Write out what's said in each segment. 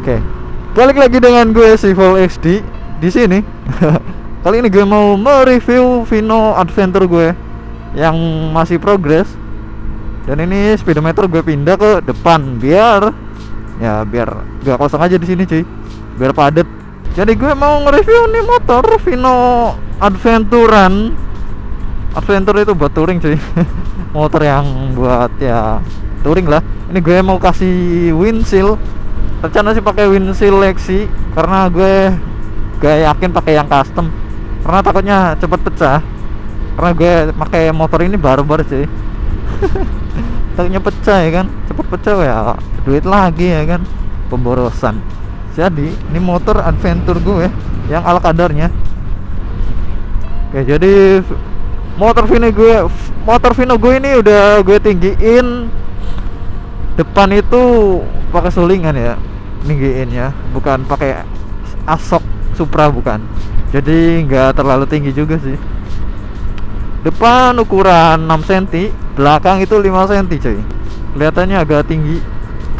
Oke, balik lagi dengan gue si Vol XD di sini. Kali ini gue mau mereview Vino Adventure gue yang masih progress. Dan ini speedometer gue pindah ke depan biar gak kosong aja di sini cuy, biar padet. Jadi gue mau nge-review nih motor Vino Adventuran. Adventure itu buat touring cuy. Motor yang buat ya touring lah. Ini gue mau kasih windshield. Rencana sih pakai windshield Lexi karena gue gak yakin pakai yang custom karena takutnya cepet pecah. Karena gue pakai motor ini barbar sih. Takutnya pecah ya kan, cepet pecah ya duit lagi ya kan, pemborosan. Jadi ini motor adventure gue yang ala kadarnya. Oke, jadi motor Vino gue ini udah gue tinggiin. Depan itu pakai sulingan ya, tinggiinnya bukan pakai asok Supra, bukan. Jadi nggak terlalu tinggi juga sih. Depan ukuran 6 cm, belakang itu 5 cm cuy. Kelihatannya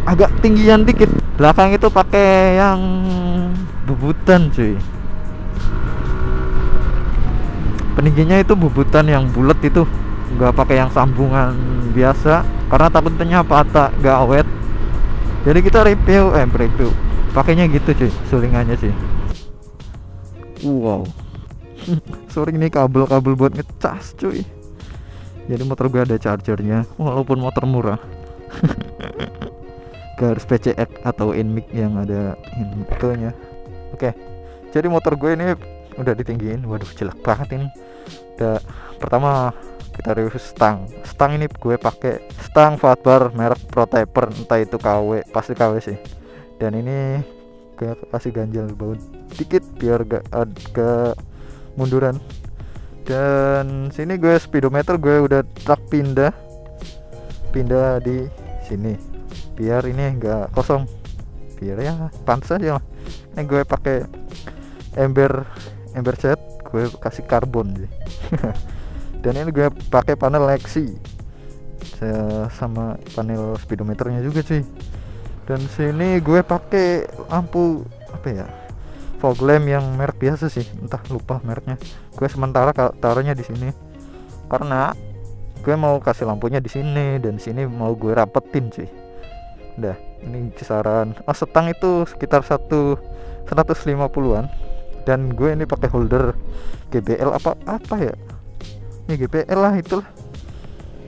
agak tinggian dikit. Belakang itu pakai yang bubutan cuy. Peningginya itu bubutan yang bulat itu, nggak pakai yang sambungan biasa karena takutnya patah, nggak awet. Jadi kita review pakainya gitu cuy, sulingannya sih. Wow. Sorry, ini kabel buat ngecas cuy. Jadi motor gue ada chargernya walaupun motor murah. Gak harus PCX atau Inmix yang ada infonya. Oke, jadi motor gue ini udah ditinggiin. Waduh, jelek banget ini. Pertama kita review stang ini gue pakai stang fatbar merek Protaper, entah itu KW, pasti KW sih. Dan ini gue kasih ganjal bau dikit biar gak munduran. Dan sini gue speedometer gue udah tak pindah di sini biar ini enggak kosong, biar ya pantas aja lah. Ini gue pakai ember set, gue kasih karbon sih. Dan ini gue pakai panel Lexi sama panel speedometernya juga cuy. Dan sini gue pakai lampu apa ya, fog lamp yang merek biasa sih, entah lupa mereknya. Gue sementara taruhnya di sini karena gue mau kasih lampunya di sini, dan sini mau gue rapetin cuy. Udah, ini kisaran setang itu sekitar 150-an. Dan gue ini pakai holder GBL apa ya, ini GBL lah itulah.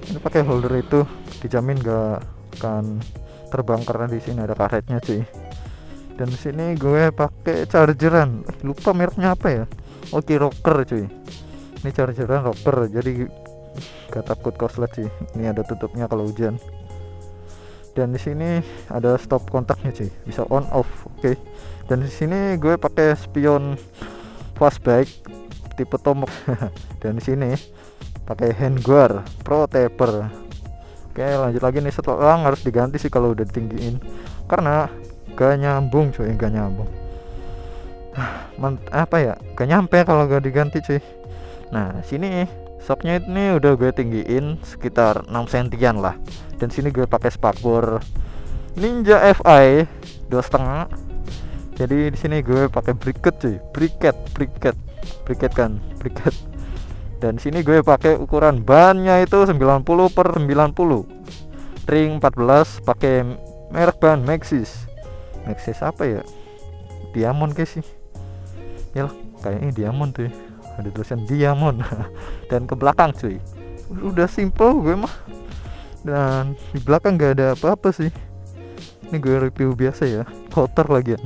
Ini pakai holder itu dijamin gak akan terbang karena di sini ada karetnya cuy. Dan di sini gue pakai chargeran, lupa mereknya apa ya. Oke, rocker cuy. Ini chargeran rocker, jadi gak takut korslet sih. Ini ada tutupnya kalau hujan. Dan di sini ada stop kontaknya cuy, bisa on off. Oke. Dan di sini gue pakai spion fastback tipe tomok. Dan di sini pakai handguard Protaper. Oke, lanjut lagi nih, setelah harus diganti sih kalau udah ditinggiin karena gak nyambung cuy, gak nyambung. Gak nyampe kalau gak diganti cuy. Nah, sini shocknya ini udah gue tinggiin sekitar 6 cm lah. Dan sini gue pakai spakbor Ninja FI 2,5. Jadi di sini gue pakai briket cuy, briket. Dan sini gue pakai ukuran bannya itu 90/90. Ring 14 pakai merek ban Maxxis apa ya? Diamond kayak sih. Ya lah, kayaknya Diamond tuh. Ada tulisan Diamond. Dan ke belakang cuy, udah simple gue mah. Dan di belakang gak ada apa-apa sih. Ini gue review biasa ya, kotor lagian.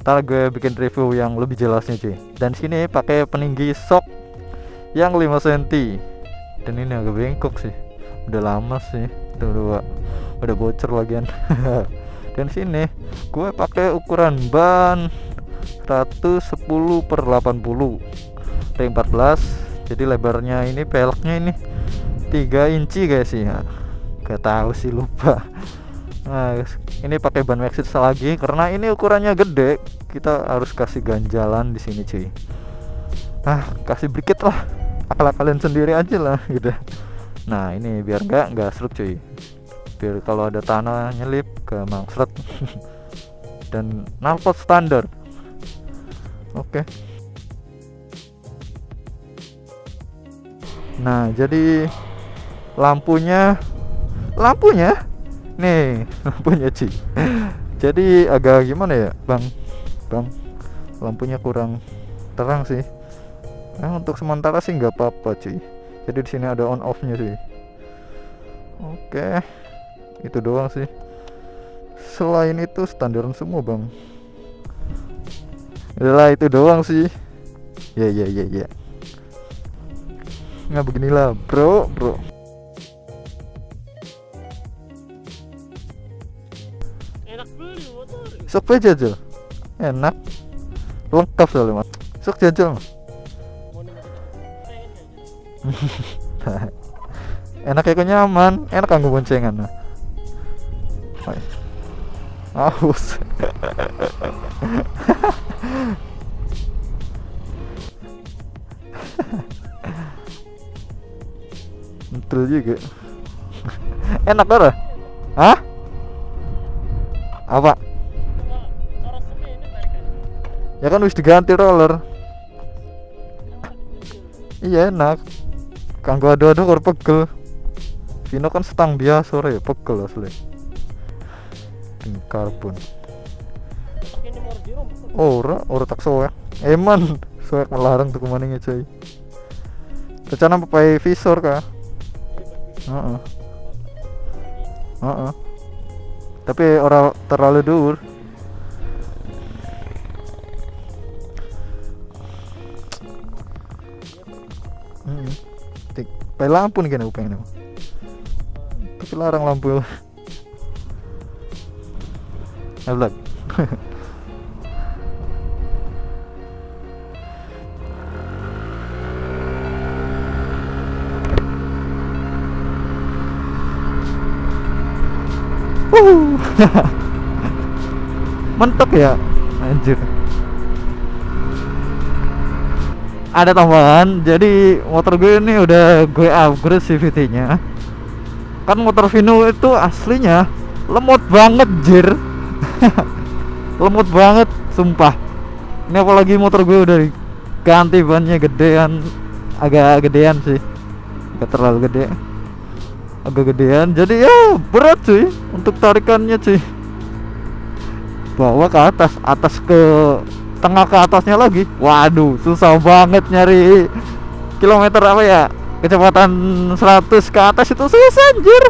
Ntar gue bikin review yang lebih jelasnya cuy. Dan sini pakai peninggi shock yang 5 cm. Dan ini agak bengkok sih, udah lama sih, udah bocor lagian. Dan sini gue pakai ukuran ban 110/80 ring 14. Jadi lebarnya ini, peleknya ini 3 inci guys sih ya. Gak tahu sih, lupa. Nah, ini pakai ban Maxxis lagi karena ini ukurannya gede. Kita harus kasih ganjalan di sini cuy. Kasih briket lah, akal-akalan sendiri aja lah gitu. Nah, ini biar nggak serut cuy, biar kalau ada tanah nyelip ke mangsret. dan knalpot standar. Oke. Nah, jadi lampunya nih, lampunya cuy. Jadi agak gimana ya, Bang? Lampunya kurang terang sih. Untuk sementara sih nggak apa-apa cuy. Jadi di sini ada on off-nya cuy. Oke. Itu doang sih. Selain itu standaran semua, Bang. Yalah, itu doang sih. Ya. Nggak beginilah, bro. Enak beli motor. Sok aja jajal. Enak. Lengkap soalnya, Mas. Sok jajal. Enak ya, nyaman. Enak kanggo boncengan. Aus. Betul juga. Enak ora? Hah? Apa? Ya kan wis diganti roller. Iya enak. Kanggo adu-adu karo pegel. Vino kan setang biasa ya, pegel asli. Karbon. Ora tak soek. Eman soek melarang tuh kemaninge coy. Rencana pakai visor kah? Heeh. Tapi ora terlalu dur. Pakai lampu nih kan aku pengen. Tapi larang lampu. Ablak. Mentok ya, anjir. Ada tambahan, jadi motor gue ini udah gue upgrade CVT-nya. Kan motor Vino itu aslinya lemot banget, jir. Lemot banget, sumpah. Ini apalagi motor gue udah ganti bannya gedean, agak gedean sih, agak terlalu gede, agak gedean. Jadi ya berat cuy untuk tarikannya cuy. Bawa ke atas ke tengah ke atasnya lagi. Waduh, susah banget nyari kilometer apa ya, kecepatan 100 ke atas itu susah anjir.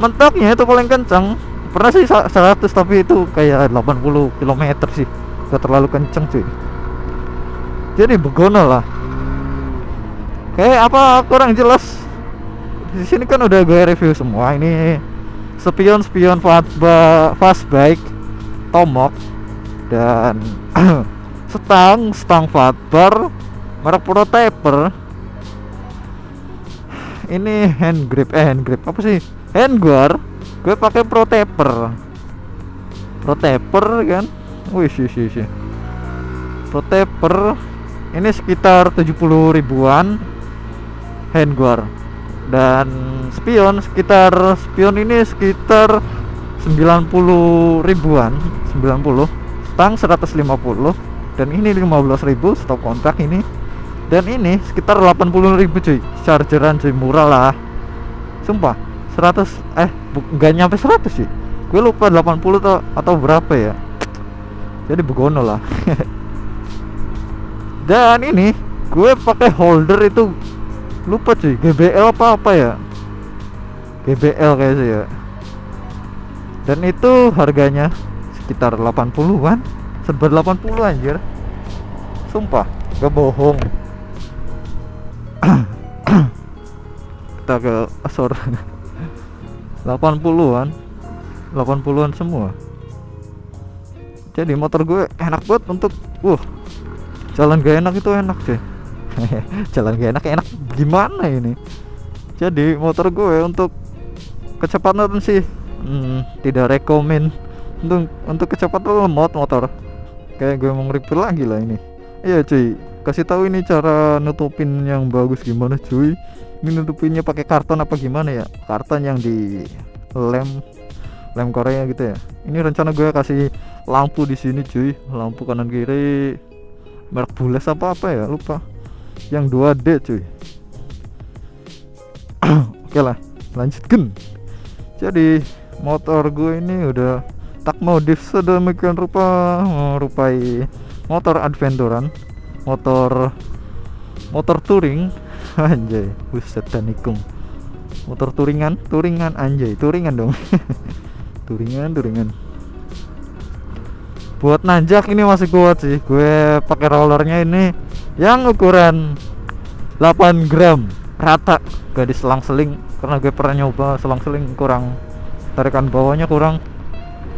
Mentoknya itu paling kencang pernah sih 100, tapi itu kayak 80 km sih, gak terlalu kenceng cuy. Jadi begono lah, kayak apa kurang jelas. Di sini kan udah gue review semua. Ini spion fast bike Tomok dan stang fatbar merek Protaper. Ini hand grip apa sih, handguard. Gue pakai Protaper kan. Wih sih Protaper ini sekitar 70 ribuan handguard, dan spion ini sekitar 90 ribuan, 90, stang 150, dan ini 15.000 stop kontrak ini, dan ini sekitar 80.000 cuy, chargeran cuy, murah lah sumpah. 100 nggak nyampe 100 sih, gue lupa 80 atau berapa ya. Jadi begono lah. Dan ini gue pakai holder itu lupa cuy, GBL apa ya, GBL kayak sih ya. Dan itu harganya sekitar 80-an, serba 80 anjir, sumpah gak bohong. Kita ke Asor. 80-an semua. Jadi motor gue enak banget untuk jalan gak enak itu enak sih. Jalan gak enak gimana ini. Jadi motor gue untuk kecepatan sih tidak rekomen untuk kecepatan lemot motor. Kayak gue mau nge-review lagi lah ini. Iya cuy, kasih tahu ini cara nutupin yang bagus gimana cuy. Ini nutupinnya pakai karton apa gimana ya? Karton yang di lem lem Korea gitu ya. Ini rencana gue kasih lampu di sini cuy, lampu kanan kiri merek Bules apa ya lupa, yang 2D cuy. Oke lah, lanjutkan. Jadi motor gue ini udah tak modif sedemikian rupa merupai motor adventuran, motor touring. Anjay, buset dan nikung. Motor touringan anjay, touringan dong. touringan. Buat nanjak ini masih kuat sih. Gue pakai rollernya ini yang ukuran 8 gram rata, gak diselang-seling karena gue pernah nyoba selang-seling kurang, tarikan bawahnya kurang,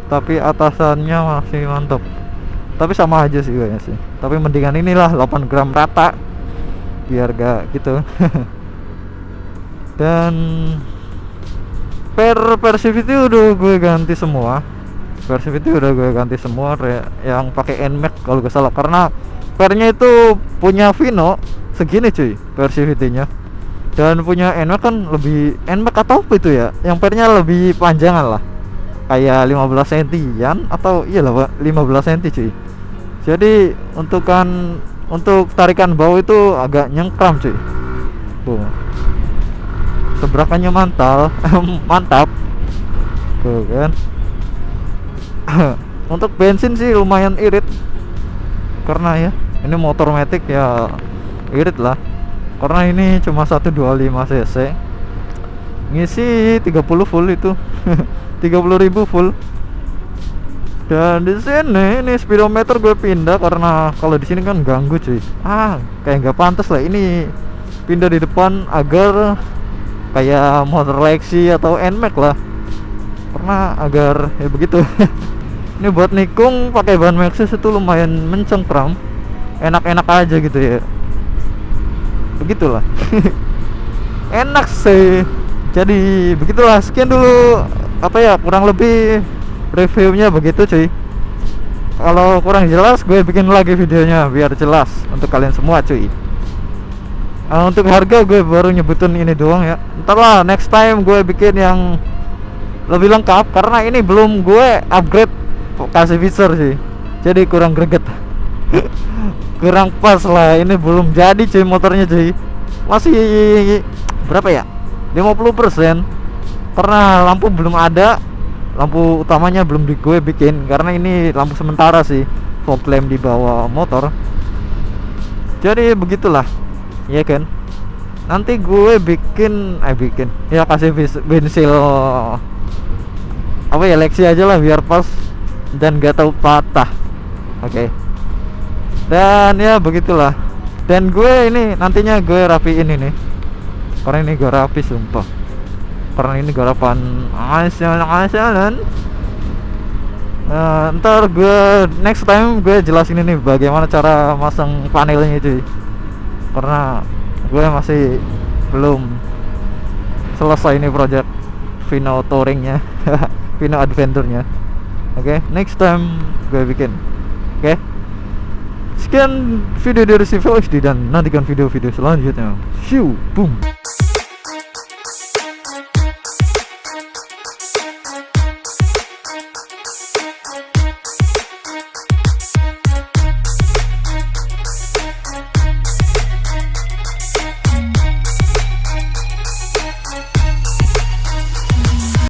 tapi atasannya masih mantap. Tapi sama aja sih kayaknya sih, tapi mendingan inilah 8 gram rata biar gak gitu. Dan Persivity udah gue ganti semua. Yang pakai NMAX kalau gak salah, karena pernya itu punya Vino segini cuy Persivity-nya, dan punya NMAX kan lebih, NMAX atau apa itu ya, yang pernya lebih panjangan lah, kayak 15 cm atau iyalah 15 cm cuy. Jadi untuk tarikan bawah itu agak nyengkram cuy. Sebrakannya mantap tuh kan. Untuk bensin sih lumayan irit, karena ya ini motor matic ya irit lah, karena ini cuma 125 cc, ngisi 30 full itu. 30.000 full. Dan di sini ini speedometer gue pindah karena kalau di sini kan ganggu cuy. Kayak nggak pantas lah ini pindah di depan agar kayak motor Lexi atau NMAX lah, karena agar ya begitu. Ini buat nikung pakai ban Maxxis itu lumayan mencengkram, enak-enak aja gitu ya, begitulah. Enak sih. Jadi begitulah, sekian dulu kurang lebih reviewnya begitu cuy. Kalau kurang jelas gue bikin lagi videonya biar jelas untuk kalian semua cuy. Untuk harga gue baru nyebutin ini doang ya, ntar lah next time gue bikin yang lebih lengkap, karena ini belum gue upgrade kasih feature sih, jadi kurang greget. Kurang pas lah, ini belum jadi cuy motornya cuy, masih berapa ya, 50%, karena lampu belum ada, lampu utamanya belum gue bikin, karena ini lampu sementara sih, fog lamp di bawah motor. Jadi begitulah ya kan. Nanti gue bikin ya kasih bensil Lexi aja lah biar pas dan gak tahu patah. Oke. Dan ya begitulah. Dan gue ini nantinya gue rapiin ini, karena ini gue rapi sumpah, karena ini garapan asalan. Ntar gue next time gue jelasin ini bagaimana cara masang panelnya cuy, karena gue masih belum selesai ini project Vino touringnya. Vino adventure-nya. Oke, next time gue bikin. Oke. Sekian video dari CVOXD dan nantikan video-video selanjutnya. Boom.